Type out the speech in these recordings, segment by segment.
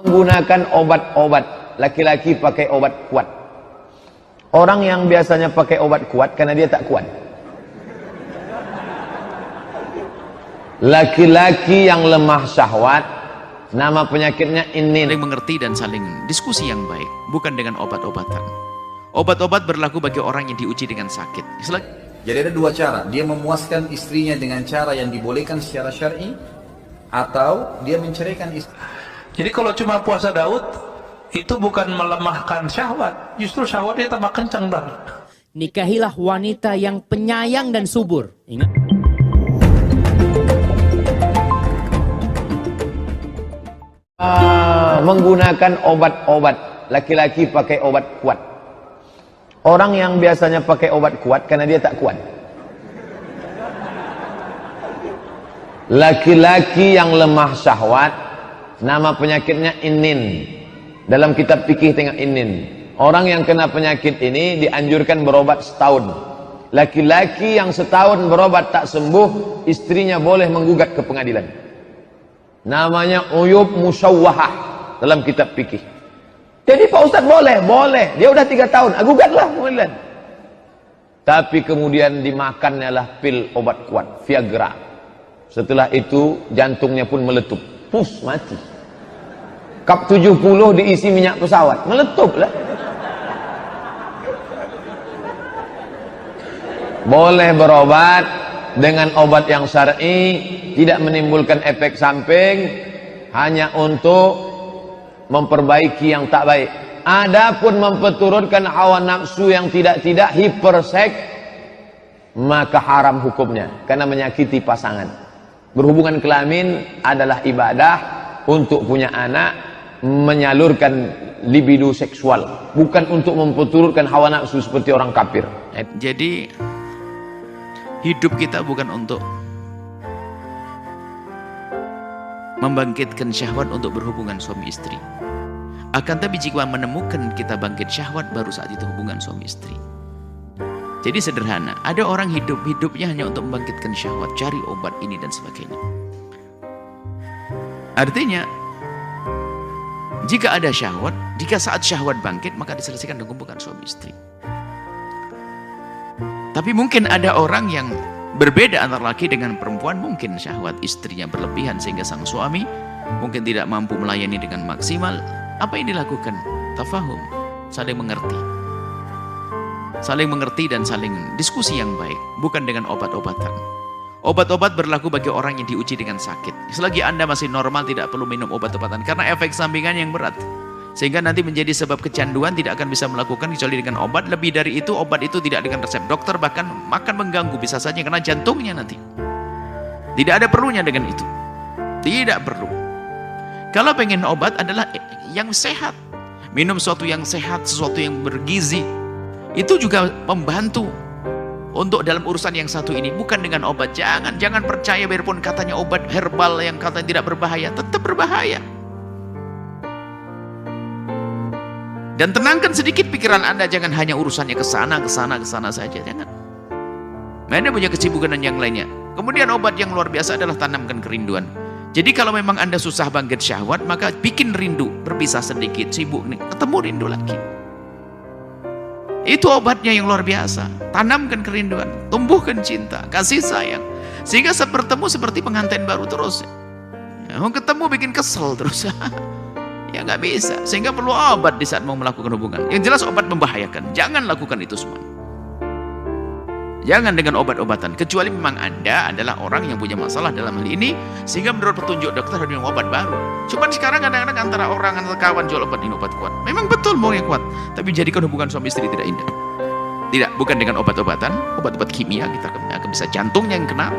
Menggunakan obat-obat, laki-laki pakai obat kuat. Orang yang biasanya pakai obat kuat karena dia tak kuat. Laki-laki yang lemah syahwat, nama penyakitnya ini. Saling mengerti dan saling diskusi yang baik, bukan dengan obat-obatan. Obat-obat berlaku bagi orang yang diuji dengan sakit. Jadi ada dua cara, dia memuaskan istrinya dengan cara yang dibolehkan secara syar'i, atau dia menceraikan istri. Jadi kalau cuma puasa Daud, itu bukan melemahkan syahwat, justru syahwatnya tambah kencang dah. Nikahilah wanita yang penyayang dan subur. Ingat. Menggunakan obat-obat, laki-laki pakai obat kuat. Orang yang biasanya pakai obat kuat karena dia tak kuat. Laki-laki yang lemah syahwat, nama penyakitnya inin. Dalam kitab fikih tengok inin. Orang yang kena penyakit ini dianjurkan berobat setahun. Laki-laki yang setahun berobat tak sembuh, istrinya boleh menggugat ke pengadilan. Namanya uyub musyawwahah dalam kitab fikih. Jadi Pak Ustaz boleh. Dia udah 3 tahun, gugatlah pengadilan. Tapi kemudian dimakannya lah pil obat kuat, Viagra. Setelah itu jantungnya pun meletup. Mati. Kap 70 diisi minyak pesawat, meletup lah. Boleh berobat dengan obat yang syar'i, tidak menimbulkan efek samping, hanya untuk memperbaiki yang tak baik. Adapun memperturutkan hawa nafsu yang tidak hiperseks, maka haram hukumnya karena menyakiti pasangan. Berhubungan kelamin adalah ibadah untuk punya anak, menyalurkan libido seksual, bukan untuk memperturutkan hawa nafsu seperti orang kafir. Jadi hidup kita bukan untuk membangkitkan syahwat untuk berhubungan suami istri. Akan tapi jika menemukan kita bangkit syahwat, baru saat itu hubungan suami istri. Jadi sederhana, ada orang hidupnya hanya untuk membangkitkan syahwat, cari obat ini dan sebagainya. Artinya, jika ada syahwat, jika saat syahwat bangkit, maka diselesaikan dengan hubungan suami istri. Tapi mungkin ada orang yang berbeda antara laki dengan perempuan, mungkin syahwat istrinya berlebihan sehingga sang suami mungkin tidak mampu melayani dengan maksimal. Apa yang dilakukan? Tafahum, saling mengerti. Saling mengerti dan saling diskusi yang baik, bukan dengan obat-obatan. Obat-obat berlaku bagi orang yang diuji dengan sakit. Selagi Anda masih normal, tidak perlu minum obat-obatan karena efek sampingan yang berat. Sehingga nanti menjadi sebab kecanduan, tidak akan bisa melakukan kecuali dengan obat. Lebih dari itu, obat itu tidak dengan resep dokter, bahkan makan mengganggu, bisa saja kena jantungnya nanti. Tidak ada perlunya dengan itu. Tidak perlu. Kalau pengen obat adalah yang sehat. Minum sesuatu yang sehat, sesuatu yang bergizi. Itu juga membantu untuk dalam urusan yang satu ini, bukan dengan obat. Jangan percaya biarpun katanya obat herbal yang katanya tidak berbahaya, tetap berbahaya. Dan tenangkan sedikit pikiran Anda, jangan hanya urusannya ke sana saja, jangan. Anda punya kesibukan dan yang lainnya. Kemudian obat yang luar biasa adalah tanamkan kerinduan. Jadi kalau memang Anda susah bangkit syahwat, maka bikin rindu, berpisah sedikit, sibuk nih, ketemu rindu lagi. Itu obatnya yang luar biasa. Tanamkan kerinduan, tumbuhkan cinta, kasih sayang, sehingga bertemu seperti pengantin baru terus. Mau ketemu bikin kesel terus. Ya nggak bisa. Sehingga perlu obat di saat mau melakukan hubungan. Yang jelas obat membahayakan. Jangan lakukan itu semua. Jangan dengan obat-obatan, kecuali memang Anda adalah orang yang punya masalah dalam hal ini, sehingga menurut petunjuk dokter harus minum obat baru. Cuman sekarang kadang-kadang antara kawan jual obat ini obat kuat. Memang betul mau yang kuat, tapi jadikan hubungan suami istri tidak indah. Tidak, bukan dengan obat-obatan, obat-obat kimia, kita akan bisa jantungnya yang kena.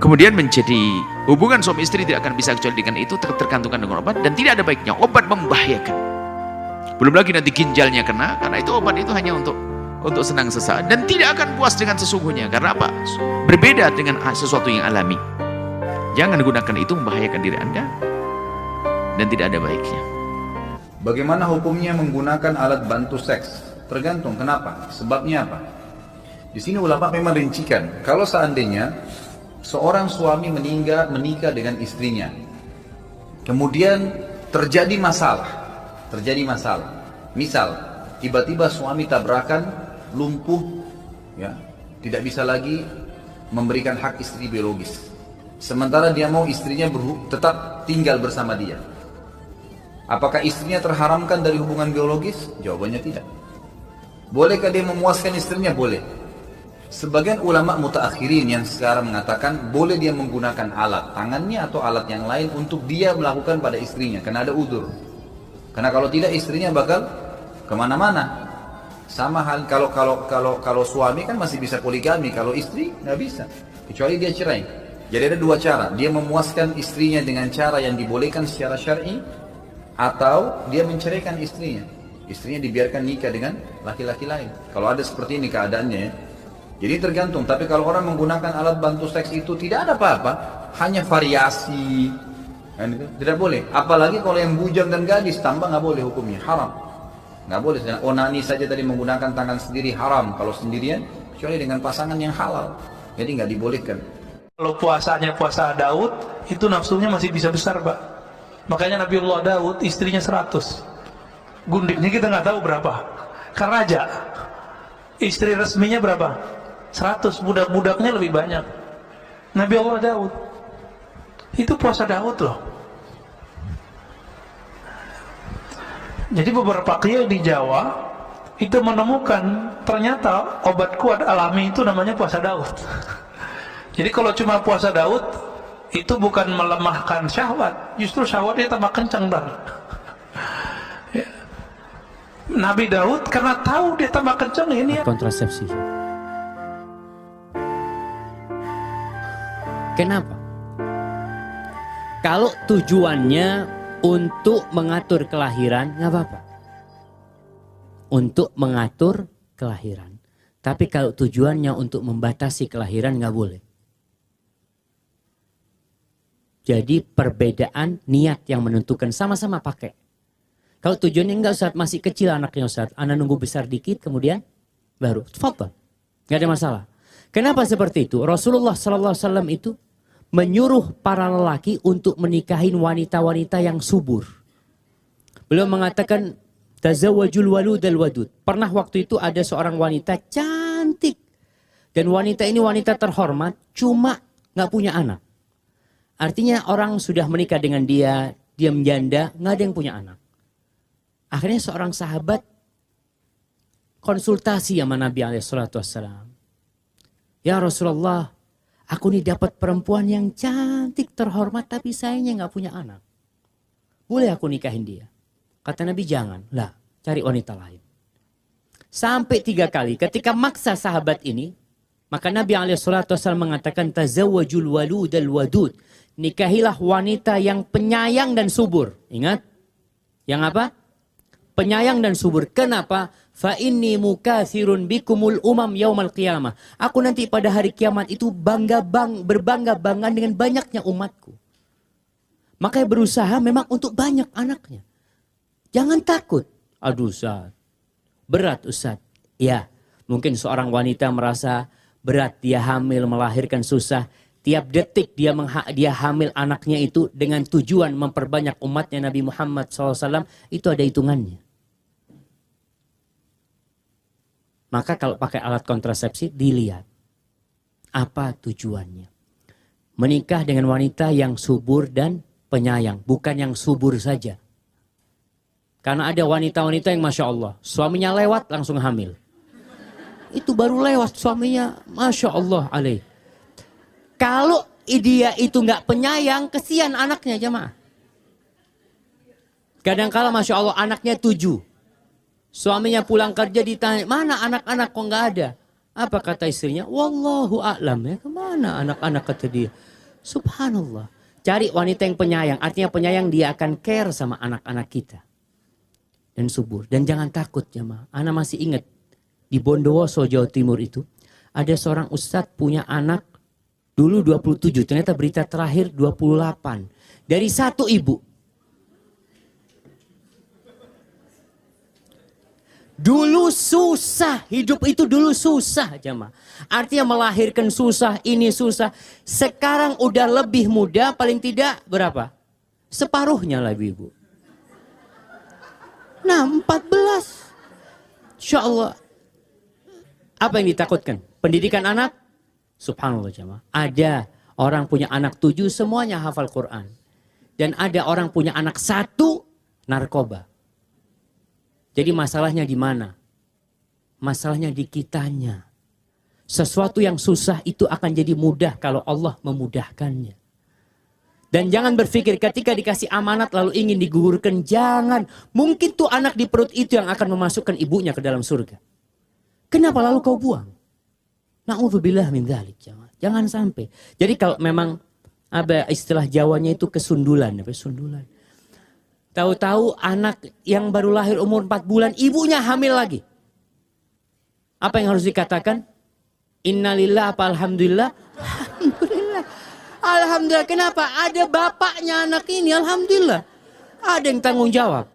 Kemudian menjadi hubungan suami istri tidak akan bisa kecuali dengan itu, tergantungan dengan obat, dan tidak ada baiknya. Obat membahayakan. Belum lagi nanti ginjalnya kena, karena itu obat itu hanya untuk senang sesaat dan tidak akan puas dengan sesungguhnya. Karena apa? Berbeda dengan sesuatu yang alami. Jangan gunakan itu, membahayakan diri Anda dan tidak ada baiknya. Bagaimana hukumnya menggunakan alat bantu seks? Tergantung, kenapa? Sebabnya apa? Di sini ulama memang rincikan, kalau seandainya seorang suami menikah dengan istrinya, kemudian terjadi masalah. Misal, tiba-tiba suami tabrakan, lumpuh, ya, tidak bisa lagi memberikan hak istri biologis. Sementara dia mau istrinya tetap tinggal bersama dia. Apakah istrinya terharamkan dari hubungan biologis? Jawabannya tidak. Bolehkah dia memuaskan istrinya? Boleh. Sebagian ulama mutaakhirin yang sekarang mengatakan boleh dia menggunakan alat tangannya atau alat yang lain untuk dia melakukan pada istrinya, karena ada udzur. Karena kalau tidak istrinya bakal kemana-mana. Sama hal kalau suami kan masih bisa poligami, kalau istri nggak bisa, kecuali dia cerai. Jadi ada dua cara, dia memuaskan istrinya dengan cara yang dibolehkan secara syar'i, atau dia menceraikan istrinya. Istrinya dibiarkan nikah dengan laki-laki lain. Kalau ada seperti ini keadaannya ya. Jadi tergantung, tapi kalau orang menggunakan alat bantu seks itu tidak ada apa-apa, hanya variasi, kan itu tidak boleh. Apalagi kalau yang bujang dan gadis, tambah nggak boleh hukumnya, haram. Nggak boleh, onani saja tadi menggunakan tangan sendiri haram, kalau sendirian, kecuali dengan pasangan yang halal, jadi nggak dibolehkan. Kalau puasanya puasa Daud, itu nafsunya masih bisa besar, Pak. Makanya Nabiullah Daud istrinya 100, gundiknya kita nggak tahu berapa, kan raja. Istri resminya berapa? 100, budak-budaknya lebih banyak. Nabi Allah Daud itu puasa Daud loh. Jadi beberapa kiai di Jawa itu menemukan ternyata obat kuat alami itu namanya puasa Daud. Jadi kalau cuma puasa Daud itu bukan melemahkan syahwat, justru syahwatnya tambah kencang dah. Nabi Daud karena tahu dia tambah kencang ini ya. Kontrasepsi. Kenapa? Kalau tujuannya untuk mengatur kelahiran, nggak apa-apa. Untuk mengatur kelahiran. Tapi kalau tujuannya untuk membatasi kelahiran, nggak boleh. Jadi perbedaan niat yang menentukan, sama-sama pakai. Kalau tujuannya enggak Ustaz, masih kecil anaknya Ustaz, anak nunggu besar dikit kemudian baru, tafadhal. Enggak ada masalah. Kenapa seperti itu? Rasulullah SAW itu menyuruh para lelaki untuk menikahin wanita-wanita yang subur. Beliau mengatakan, tazawwajul walud al wadud. Pernah waktu itu ada seorang wanita cantik. Dan wanita ini wanita terhormat, cuma nggak punya anak. Artinya orang sudah menikah dengan dia, dia menjanda, nggak ada yang punya anak. Akhirnya seorang sahabat konsultasi sama Nabi SAW. Ya Rasulullah, aku nih dapat perempuan yang cantik, terhormat, tapi sayangnya nggak punya anak. Boleh aku nikahin dia? Kata Nabi, jangan. Lah, cari wanita lain. Sampai 3 kali. Ketika maksa sahabat ini, maka Nabi SAW mengatakan, tazawwajul walud al wadud. Nikahilah wanita yang penyayang dan subur. Ingat? Yang apa? Penyayang dan subur. Kenapa? Fa inni mukatsirun bikumul umam yaumal qiyamah. Aku nanti pada hari kiamat itu berbangga-banggaan dengan banyaknya umatku. Makanya berusaha memang untuk banyak anaknya. Jangan takut. Aduh Ustaz, berat Ustaz. Ya, mungkin seorang wanita merasa berat, dia hamil, melahirkan susah. Tiap detik dia hamil anaknya itu dengan tujuan memperbanyak umatnya Nabi Muhammad SAW, itu ada hitungannya. Maka kalau pakai alat kontrasepsi, dilihat apa tujuannya. Menikah dengan wanita yang subur dan penyayang, bukan yang subur saja. Karena ada wanita-wanita yang Masya Allah, suaminya lewat langsung hamil. Itu baru lewat suaminya, Masya Allah alaih. Kalau dia itu nggak penyayang, kesian anaknya jemaah. Kadang-kala Masya Allah anaknya 7. Suaminya pulang kerja ditanya, mana anak-anak kok nggak ada? Apa kata istrinya? Wallahu a'lam, ya kemana anak-anak kata dia. Subhanallah. Cari wanita yang penyayang, artinya penyayang dia akan care sama anak-anak kita. Dan subur. Dan jangan takut jemaah. Ana masih ingat di Bondowoso Jawa Timur itu ada seorang ustadz punya anak dulu 27, ternyata berita terakhir 28. Dari satu ibu. Dulu susah, hidup itu dulu susah jemaah. Artinya melahirkan susah, ini susah. Sekarang udah lebih mudah, paling tidak berapa? Separuhnya lah ibu. Nah, 14. Insya Allah. Apa yang ditakutkan? Pendidikan anak? Subhanallah jamaah. Ada orang punya anak 7 semuanya hafal Quran. Dan ada orang punya anak 1 narkoba. Jadi masalahnya di mana? Masalahnya di kitanya. Sesuatu yang susah itu akan jadi mudah kalau Allah memudahkannya. Dan jangan berpikir ketika dikasih amanat lalu ingin digugurkan. Jangan. Mungkin tuh anak di perut itu yang akan memasukkan ibunya ke dalam surga. Kenapa lalu kau buang? Na'udzubillah min dzalik. Jangan sampai. Jadi kalau memang ada istilah Jawanya itu kesundulan. Sundulan. Tahu-tahu anak yang baru lahir umur 4 bulan, ibunya hamil lagi. Apa yang harus dikatakan? Innalillah apa alhamdulillah? Alhamdulillah. Alhamdulillah. Kenapa? Ada bapaknya anak ini. Alhamdulillah. Ada yang tanggung jawab.